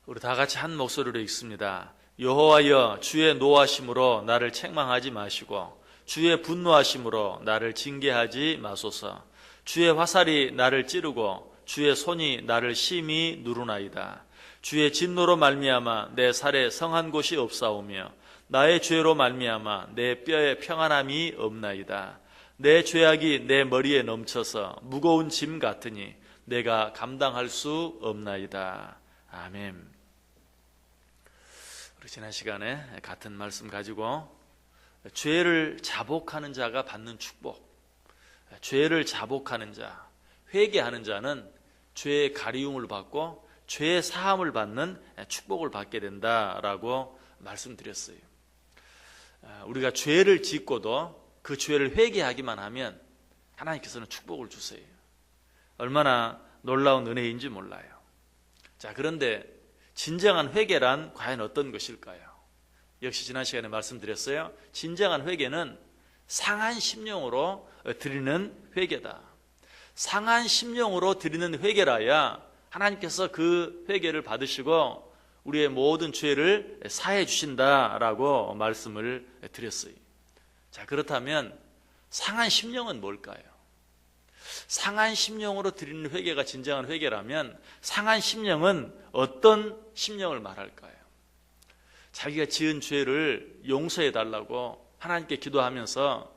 우리 다 같이 한 목소리로 읽습니다. 여호와여, 주의 노하심으로 나를 책망하지 마시고 주의 분노하심으로 나를 징계하지 마소서. 주의 화살이 나를 찌르고 주의 손이 나를 심히 누르나이다. 주의 진노로 말미암아 내 살에 성한 곳이 없사오며 나의 죄로 말미암아 내 뼈에 평안함이 없나이다. 내 죄악이 내 머리에 넘쳐서 무거운 짐 같으니 내가 감당할 수 없나이다. 아멘. 우리 지난 시간에 같은 말씀 가지고 죄를 자복하는 자가 받는 축복, 죄를 자복하는 자, 회개하는 자는 죄의 가리움을 받고 죄의 사함을 받는 축복을 받게 된다라고 말씀드렸어요. 우리가 죄를 짓고도 그 죄를 회개하기만 하면 하나님께서는 축복을 주세요. 얼마나 놀라운 은혜인지 몰라요. 자, 그런데 진정한 회개란 과연 어떤 것일까요? 역시 지난 시간에 말씀드렸어요. 진정한 회개는 상한 심령으로 드리는 회개다. 상한 심령으로 드리는 회개라야 하나님께서 그 회개를 받으시고 우리의 모든 죄를 사해 주신다라고 말씀을 드렸어요. 자, 그렇다면 상한 심령은 뭘까요? 상한 심령으로 드리는 회개가 진정한 회개라면 상한 심령은 어떤 심령을 말할까요? 자기가 지은 죄를 용서해 달라고 하나님께 기도하면서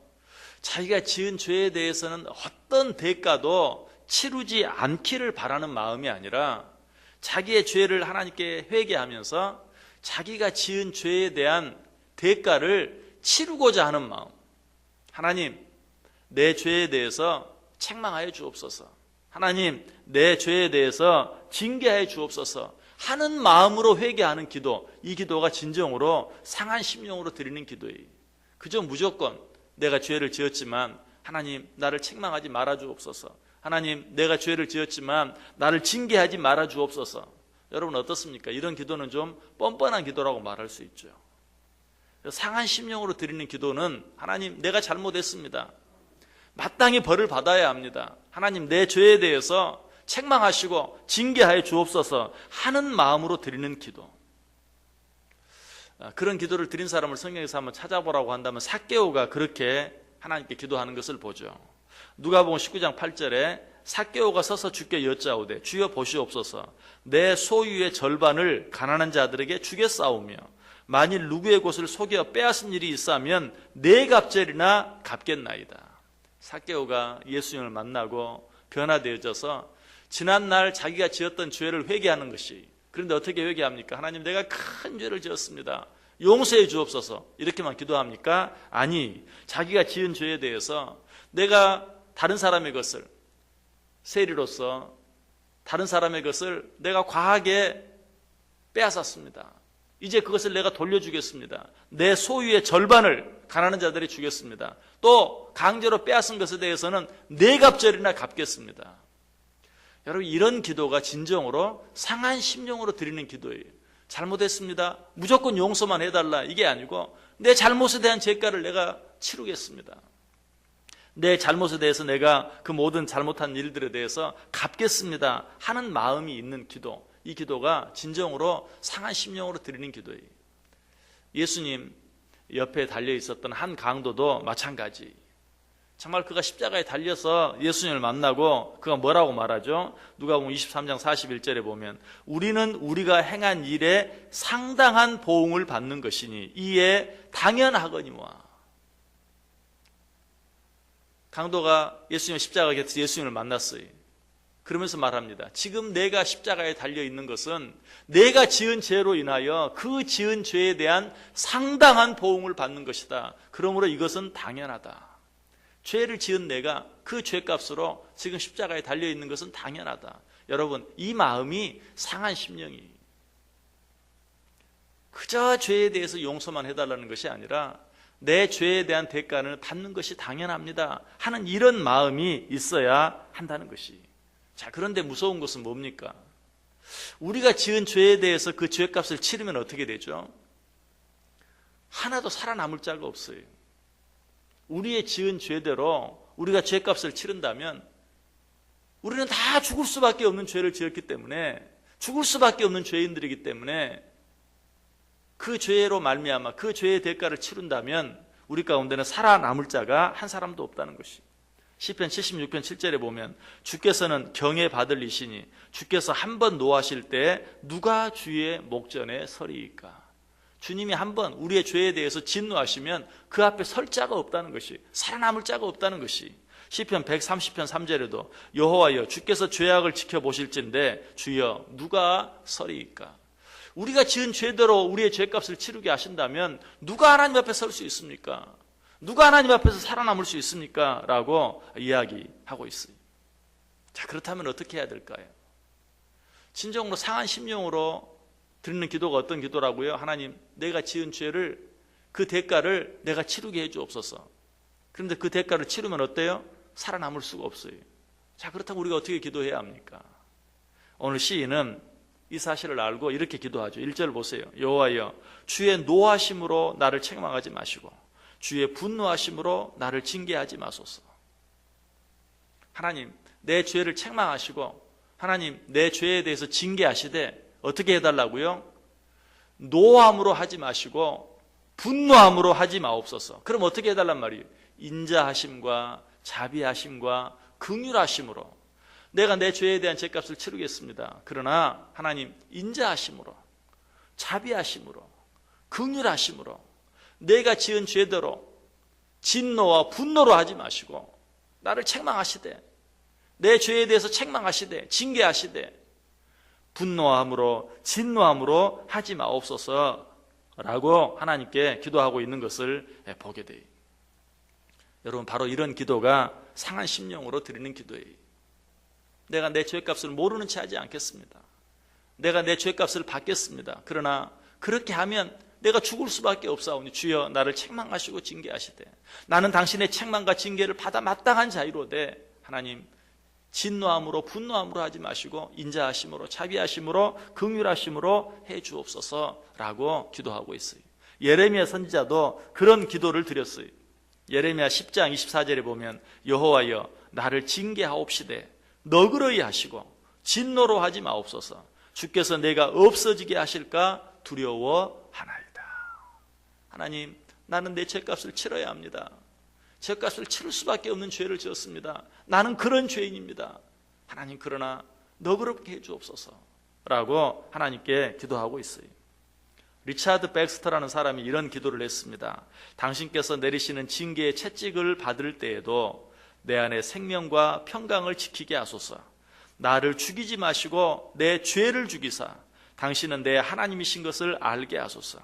자기가 지은 죄에 대해서는 어떤 대가도 치르지 않기를 바라는 마음이 아니라 자기의 죄를 하나님께 회개하면서 자기가 지은 죄에 대한 대가를 치르고자 하는 마음. 하나님, 내 죄에 대해서 책망하여 주옵소서. 하나님, 내 죄에 대해서 징계하여 주옵소서 하는 마음으로 회개하는 기도, 이 기도가 진정으로 상한 심령으로 드리는 기도예요. 그저 무조건 내가 죄를 지었지만 하나님 나를 책망하지 말아 주옵소서. 하나님, 내가 죄를 지었지만 나를 징계하지 말아 주옵소서. 여러분 어떻습니까? 이런 기도는 좀 뻔뻔한 기도라고 말할 수 있죠. 상한 심령으로 드리는 기도는 하나님, 내가 잘못했습니다. 마땅히 벌을 받아야 합니다. 하나님, 내 죄에 대해서 책망하시고 징계하여 주옵소서 하는 마음으로 드리는 기도. 그런 기도를 드린 사람을 성경에서 한번 찾아보라고 한다면 삭개오가 그렇게 하나님께 기도하는 것을 보죠. 누가복음 19장 8절에 삭개오가 서서 주께 여짜오되 주여 보시옵소서, 내 소유의 절반을 가난한 자들에게 주겠사오며 만일 누구의 곳을 속여 빼앗은 일이 있으면 네 갑절이나 갚겠나이다. 삭개오가 예수님을 만나고 변화되어져서 지난날 자기가 지었던 죄를 회개하는 것이, 그런데 어떻게 회개합니까? 하나님, 내가 큰 죄를 지었습니다. 용서해 주옵소서. 이렇게만 기도합니까? 아니, 자기가 지은 죄에 대해서 내가 다른 사람의 것을, 세리로서 다른 사람의 것을 내가 과하게 빼앗았습니다. 이제 그것을 내가 돌려주겠습니다. 내 소유의 절반을 가난한 자들이 주겠습니다. 또 강제로 빼앗은 것에 대해서는 네 갑절이나 갚겠습니다. 여러분, 이런 기도가 진정으로 상한 심령으로 드리는 기도예요. 잘못했습니다. 무조건 용서만 해달라, 이게 아니고 내 잘못에 대한 죄가를 내가 치르겠습니다. 내 잘못에 대해서 내가 그 모든 잘못한 일들에 대해서 갚겠습니다 하는 마음이 있는 기도, 이 기도가 진정으로 상한 심령으로 드리는 기도예요. 예수님 옆에 달려 있었던 한 강도도 마찬가지. 정말 그가 십자가에 달려서 예수님을 만나고 그가 뭐라고 말하죠? 누가복음 23장 41절에 보면 우리는 우리가 행한 일에 상당한 보응을 받는 것이니 이에 당연하거니와. 강도가 예수님 십자가 곁에서 예수님을 만났어요. 그러면서 말합니다. 지금 내가 십자가에 달려 있는 것은 내가 지은 죄로 인하여 그 지은 죄에 대한 상당한 보응을 받는 것이다. 그러므로 이것은 당연하다. 죄를 지은 내가 그 죄값으로 지금 십자가에 달려 있는 것은 당연하다. 여러분, 이 마음이 상한 심령이, 그저 죄에 대해서 용서만 해달라는 것이 아니라 내 죄에 대한 대가를 받는 것이 당연합니다 하는 이런 마음이 있어야 한다는 것이. 자, 그런데 무서운 것은 뭡니까? 우리가 지은 죄에 대해서 그 죄값을 치르면 어떻게 되죠? 하나도 살아남을 자가 없어요. 우리의 지은 죄대로 우리가 죄값을 치른다면 우리는 다 죽을 수밖에 없는 죄를 지었기 때문에 죽을 수밖에 없는 죄인들이기 때문에 그 죄로 말미암아 그 죄의 대가를 치른다면 우리 가운데는 살아남을 자가 한 사람도 없다는 것이. 시편 76편 7절에 보면 주께서는 경외 받을 이시니 주께서 한 번 노하실 때 누가 주의 목전에 서리이까. 주님이 한 번 우리의 죄에 대해서 진노하시면 그 앞에 설 자가 없다는 것이, 살아남을 자가 없다는 것이. 시편 130편 3절에도 여호와여 주께서 죄악을 지켜보실진데 주여 누가 서리이까. 우리가 지은 죄대로 우리의 죄값을 치르게 하신다면 누가 하나님 앞에 설 수 있습니까? 누가 하나님 앞에서 살아남을 수 있습니까? 라고 이야기하고 있어요. 자, 그렇다면 어떻게 해야 될까요? 진정으로 상한 심령으로 드리는 기도가 어떤 기도라고요? 하나님, 내가 지은 죄를, 그 대가를 내가 치르게 해주옵소서. 그런데 그 대가를 치르면 어때요? 살아남을 수가 없어요. 자, 그렇다면 우리가 어떻게 기도해야 합니까? 오늘 시인은 이 사실을 알고 이렇게 기도하죠. 1절 보세요. 여호와여 주의 노하심으로 나를 책망하지 마시고 주의 분노하심으로 나를 징계하지 마소서. 하나님, 내 죄를 책망하시고 하나님, 내 죄에 대해서 징계하시되 어떻게 해달라고요? 노함으로 하지 마시고 분노함으로 하지 마옵소서. 그럼 어떻게 해달란 말이에요? 인자하심과 자비하심과 긍휼하심으로 내가 내 죄에 대한 죄값을 치르겠습니다. 그러나 하나님, 인자하심으로 자비하심으로 긍휼하심으로 내가 지은 죄대로 진노와 분노로 하지 마시고 나를 책망하시되 내 죄에 대해서 책망하시되 징계하시되 분노함으로 진노함으로 하지 마옵소서라고 하나님께 기도하고 있는 것을 보게 돼요. 여러분, 바로 이런 기도가 상한 심령으로 드리는 기도예요. 내가 내 죄값을 모르는 채 하지 않겠습니다. 내가 내 죄값을 받겠습니다. 그러나 그렇게 하면 내가 죽을 수밖에 없사오니 주여 나를 책망하시고 징계하시되 나는 당신의 책망과 징계를 받아 마땅한 자유로되 하나님, 진노함으로 분노함으로 하지 마시고 인자하심으로 자비하심으로 긍휼하심으로 해 주옵소서라고 기도하고 있어요. 예레미야 선지자도 그런 기도를 드렸어요. 예레미야 10장 24절에 보면 여호와여 나를 징계하옵시되 너그러이 하시고 진노로 하지 마옵소서. 주께서 내가 없어지게 하실까 두려워하나이다. 하나님, 나는 내 죄값을 치러야 합니다. 죄값을 치를 수밖에 없는 죄를 지었습니다. 나는 그런 죄인입니다. 하나님, 그러나 너그럽게 해주옵소서 라고 하나님께 기도하고 있어요. 리차드 백스터라는 사람이 이런 기도를 했습니다. 당신께서 내리시는 징계의 채찍을 받을 때에도 내 안에 생명과 평강을 지키게 하소서. 나를 죽이지 마시고 내 죄를 죽이사 당신은 내 하나님이신 것을 알게 하소서.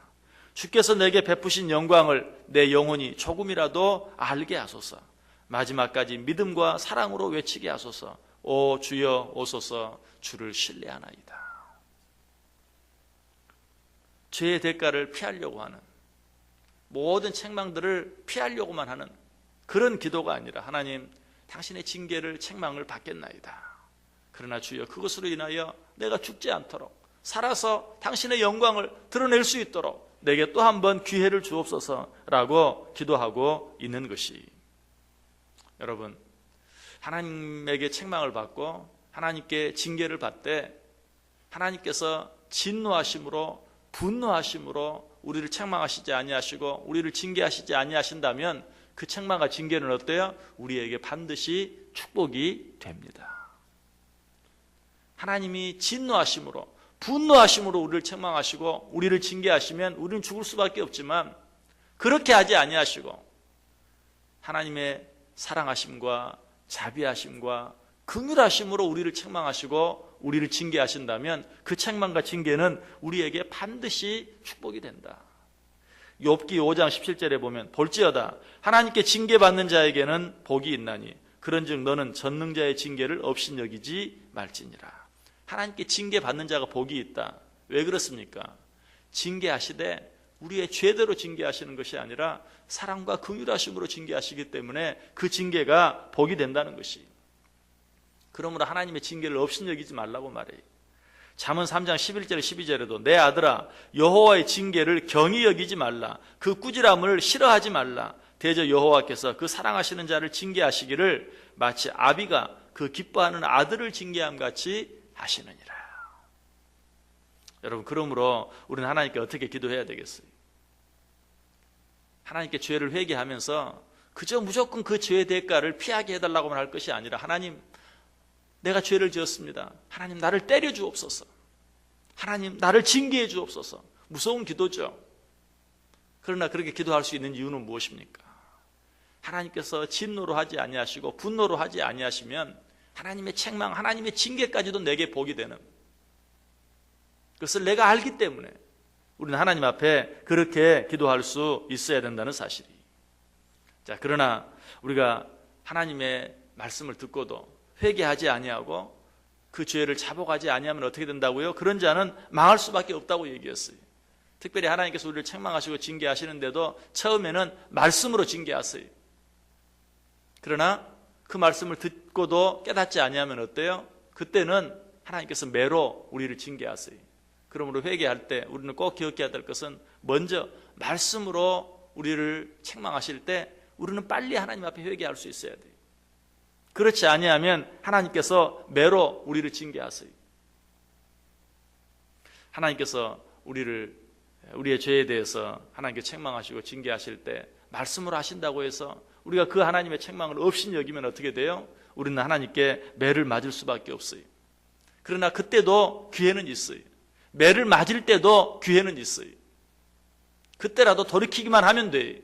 주께서 내게 베푸신 영광을 내 영혼이 조금이라도 알게 하소서. 마지막까지 믿음과 사랑으로 외치게 하소서. 오 주여 오소서. 주를 신뢰하나이다. 죄의 대가를 피하려고 하는, 모든 책망들을 피하려고만 하는 그런 기도가 아니라 하나님, 당신의 징계를 책망을 받겠나이다. 그러나 주여 그것으로 인하여 내가 죽지 않도록 살아서 당신의 영광을 드러낼 수 있도록 내게 또 한 번 기회를 주옵소서라고 기도하고 있는 것이. 여러분, 하나님에게 책망을 받고 하나님께 징계를 받되 하나님께서 진노하심으로 분노하심으로 우리를 책망하시지 아니하시고 우리를 징계하시지 아니하신다면 그 책망과 징계는 어때요? 우리에게 반드시 축복이 됩니다. 하나님이 진노하심으로 분노하심으로 우리를 책망하시고 우리를 징계하시면 우리는 죽을 수밖에 없지만 그렇게 하지 아니하시고 하나님의 사랑하심과 자비하심과 긍휼하심으로 우리를 책망하시고 우리를 징계하신다면 그 책망과 징계는 우리에게 반드시 축복이 된다. 욥기 5장 17절에 보면 볼지어다 하나님께 징계받는 자에게는 복이 있나니 그런즉 너는 전능자의 징계를 업신여기지 말지니라. 하나님께 징계받는 자가 복이 있다. 왜 그렇습니까? 징계하시되 우리의 죄대로 징계하시는 것이 아니라 사랑과 긍휼하심으로 징계하시기 때문에 그 징계가 복이 된다는 것이. 그러므로 하나님의 징계를 업신여기지 말라고 말해요. 잠언 3장 11절 12절에도 내 아들아 여호와의 징계를 경히 여기지 말라. 그 꾸지람을 싫어하지 말라. 대저 여호와께서 그 사랑하시는 자를 징계하시기를 마치 아비가 그 기뻐하는 아들을 징계함 같이 하시느니라. 여러분, 그러므로 우리는 하나님께 어떻게 기도해야 되겠어요? 하나님께 죄를 회개하면서 그저 무조건 그 죄의 대가를 피하게 해달라고만 할 것이 아니라, 하나님, 내가 죄를 지었습니다. 하나님, 나를 때려 주옵소서. 하나님, 나를 징계해 주옵소서. 무서운 기도죠. 그러나 그렇게 기도할 수 있는 이유는 무엇입니까? 하나님께서 진노로 하지 아니하시고 분노로 하지 아니하시면 하나님의 책망, 하나님의 징계까지도 내게 복이 되는, 그것을 내가 알기 때문에 우리는 하나님 앞에 그렇게 기도할 수 있어야 된다는 사실이. 자, 그러나 우리가 하나님의 말씀을 듣고도 회개하지 아니하고 그 죄를 자복하지 아니하면 어떻게 된다고요? 그런 자는 망할 수밖에 없다고 얘기했어요. 특별히 하나님께서 우리를 책망하시고 징계하시는데도 처음에는 말씀으로 징계하세요. 그러나 그 말씀을 듣고도 깨닫지 아니하면 어때요? 그때는 하나님께서 매로 우리를 징계하세요. 그러므로 회개할 때 우리는 꼭 기억해야 될 것은, 먼저 말씀으로 우리를 책망하실 때 우리는 빨리 하나님 앞에 회개할 수 있어야 돼요. 그렇지 아니하면 하나님께서 매로 우리를 징계하세요. 하나님께서 우리의 죄에 대해서 하나님께 책망하시고 징계하실 때 말씀으로 하신다고 해서 우리가 그 하나님의 책망을 없인 여기면 어떻게 돼요? 우리는 하나님께 매를 맞을 수밖에 없어요. 그러나 그때도 기회는 있어요. 매를 맞을 때도 기회는 있어요. 그때라도 돌이키기만 하면 돼요.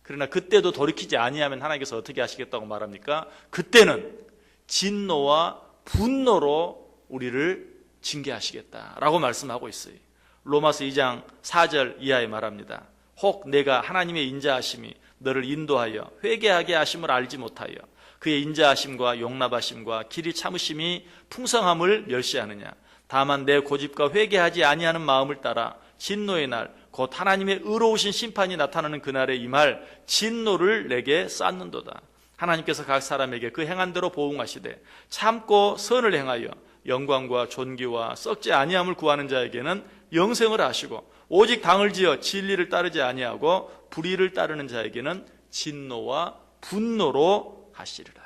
그러나 그때도 돌이키지 아니하면 하나님께서 어떻게 하시겠다고 말합니까? 그때는 진노와 분노로 우리를 징계하시겠다라고 말씀하고 있어요. 로마서 2장 4절 이하에 말합니다. 혹 내가 하나님의 인자하심이 너를 인도하여 회개하게 하심을 알지 못하여 그의 인자하심과 용납하심과 길이 참으심이 풍성함을 멸시하느냐. 다만 내 고집과 회개하지 아니하는 마음을 따라 진노의 날, 곧 하나님의 의로우신 심판이 나타나는 그날에 임할 진노를 내게 쌓는도다. 하나님께서 각 사람에게 그 행한 대로 보응하시되 참고 선을 행하여 영광과 존귀와 썩지 아니함을 구하는 자에게는 영생을 하시고, 오직 당을 지어 진리를 따르지 아니하고 불의를 따르는 자에게는 진노와 분노로 하시리라.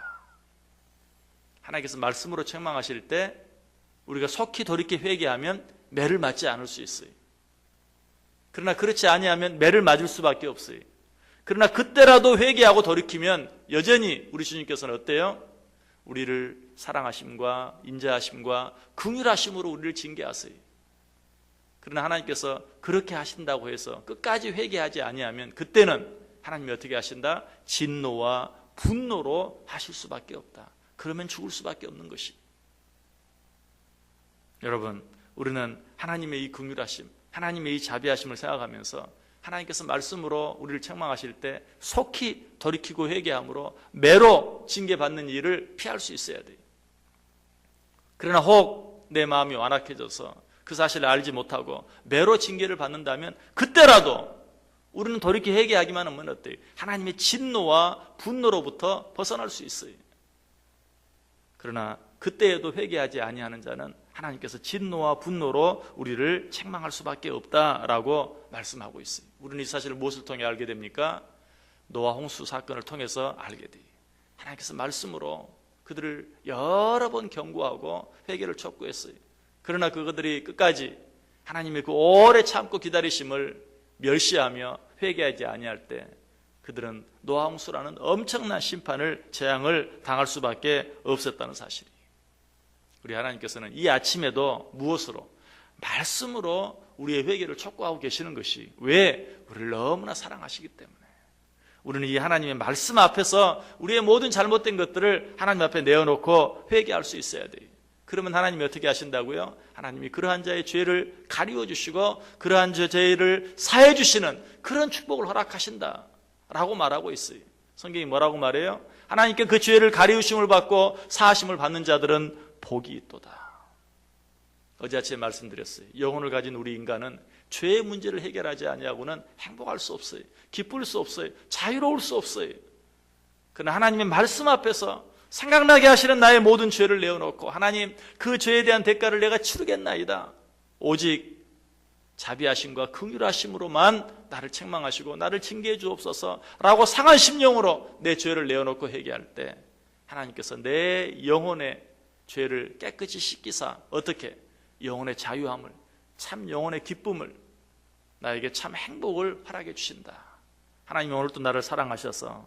하나님께서 말씀으로 책망하실 때 우리가 속히 돌이켜 회개하면 매를 맞지 않을 수 있어요. 그러나 그렇지 아니하면 매를 맞을 수밖에 없어요. 그러나 그때라도 회개하고 돌이키면 여전히 우리 주님께서는 어때요? 우리를 사랑하심과 인자하심과 긍휼하심으로 우리를 징계하세요. 그러나 하나님께서 그렇게 하신다고 해서 끝까지 회개하지 아니하면 그때는 하나님이 어떻게 하신다? 진노와 분노로 하실 수밖에 없다. 그러면 죽을 수밖에 없는 것이. 여러분, 우리는 하나님의 이 긍휼하심, 하나님의 이 자비하심을 생각하면서 하나님께서 말씀으로 우리를 책망하실 때 속히 돌이키고 회개함으로 매로 징계받는 일을 피할 수 있어야 돼요. 그러나 혹 내 마음이 완악해져서 그 사실을 알지 못하고 매로 징계를 받는다면 그때라도 우리는 돌이켜 회개하기만 하면 어때요? 하나님의 진노와 분노로부터 벗어날 수 있어요. 그러나 그때에도 회개하지 아니하는 자는 하나님께서 진노와 분노로 우리를 책망할 수밖에 없다라고 말씀하고 있어요. 우리는 이 사실을 무엇을 통해 알게 됩니까? 노아 홍수 사건을 통해서 알게 돼요. 하나님께서 말씀으로 그들을 여러 번 경고하고 회개를 촉구했어요. 그러나 그들이 끝까지 하나님의 그 오래 참고 기다리심을 멸시하며 회개하지 아니할 때 그들은 노아 홍수라는 엄청난 심판을, 재앙을 당할 수밖에 없었다는 사실이에요. 우리 하나님께서는 이 아침에도 무엇으로? 말씀으로 우리의 회개를 촉구하고 계시는 것이, 왜? 우리를 너무나 사랑하시기 때문에. 우리는 이 하나님의 말씀 앞에서 우리의 모든 잘못된 것들을 하나님 앞에 내어놓고 회개할 수 있어야 돼요. 그러면 하나님이 어떻게 하신다고요? 하나님이 그러한 자의 죄를 가리워 주시고 그러한 죄를 사해 주시는 그런 축복을 허락하신다 라고 말하고 있어요. 성경이 뭐라고 말해요? 하나님께 그 죄를 가리우심을 받고 사하심을 받는 자들은 복이 있도다. 어제 아침에 말씀드렸어요. 영혼을 가진 우리 인간은 죄의 문제를 해결하지 아니하고는 행복할 수 없어요. 기쁠 수 없어요. 자유로울 수 없어요. 그러나 하나님의 말씀 앞에서 생각나게 하시는 나의 모든 죄를 내어놓고, 하나님, 그 죄에 대한 대가를 내가 치르겠나이다. 오직 자비하심과 긍휼하심으로만 나를 책망하시고 나를 징계해 주옵소서라고 상한 심령으로 내 죄를 내어놓고 회개할 때 하나님께서 내 영혼의 죄를 깨끗이 씻기사 어떻게? 영혼의 자유함을, 참 영혼의 기쁨을, 나에게 참 행복을 허락해 주신다. 하나님이 오늘 또 나를 사랑하셔서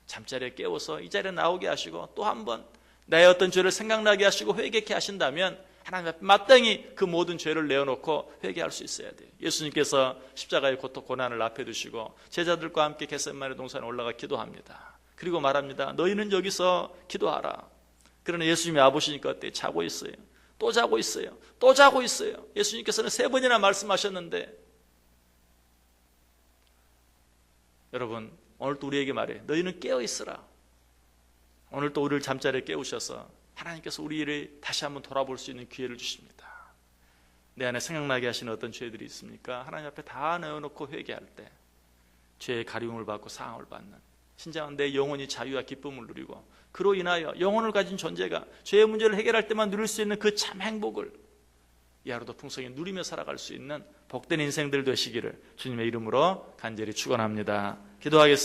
잠자리에 깨워서 이 자리에 나오게 하시고 또 한 번 나의 어떤 죄를 생각나게 하시고 회개케 하신다면 하나님 앞에 마땅히 그 모든 죄를 내어놓고 회개할 수 있어야 돼요. 예수님께서 십자가의 고난을 앞에 두시고 제자들과 함께 겟세마네 동산에 올라가 기도합니다. 그리고 말합니다. 너희는 여기서 기도하라. 그러나 예수님이 와보시니까 어때요? 자고 있어요. 또 자고 있어요. 또 자고 있어요. 예수님께서는 3번이나 말씀하셨는데, 여러분 오늘 또 우리에게 말해요. 너희는 깨어 있으라. 오늘 또 우리를 잠자리에 깨우셔서 하나님께서 우리를 다시 한번 돌아볼 수 있는 기회를 주십니다. 내 안에 생각나게 하시는 어떤 죄들이 있습니까? 하나님 앞에 다 내어놓고 회개할 때 죄의 가리움을 받고 사함을 받는 진정한 내 영혼이 자유와 기쁨을 누리고, 그로 인하여 영혼을 가진 존재가 죄의 문제를 해결할 때만 누릴 수 있는 그 참 행복을 이 하루도 풍성히 누리며 살아갈 수 있는 복된 인생들 되시기를 주님의 이름으로 간절히 축원합니다. 기도하겠습니다.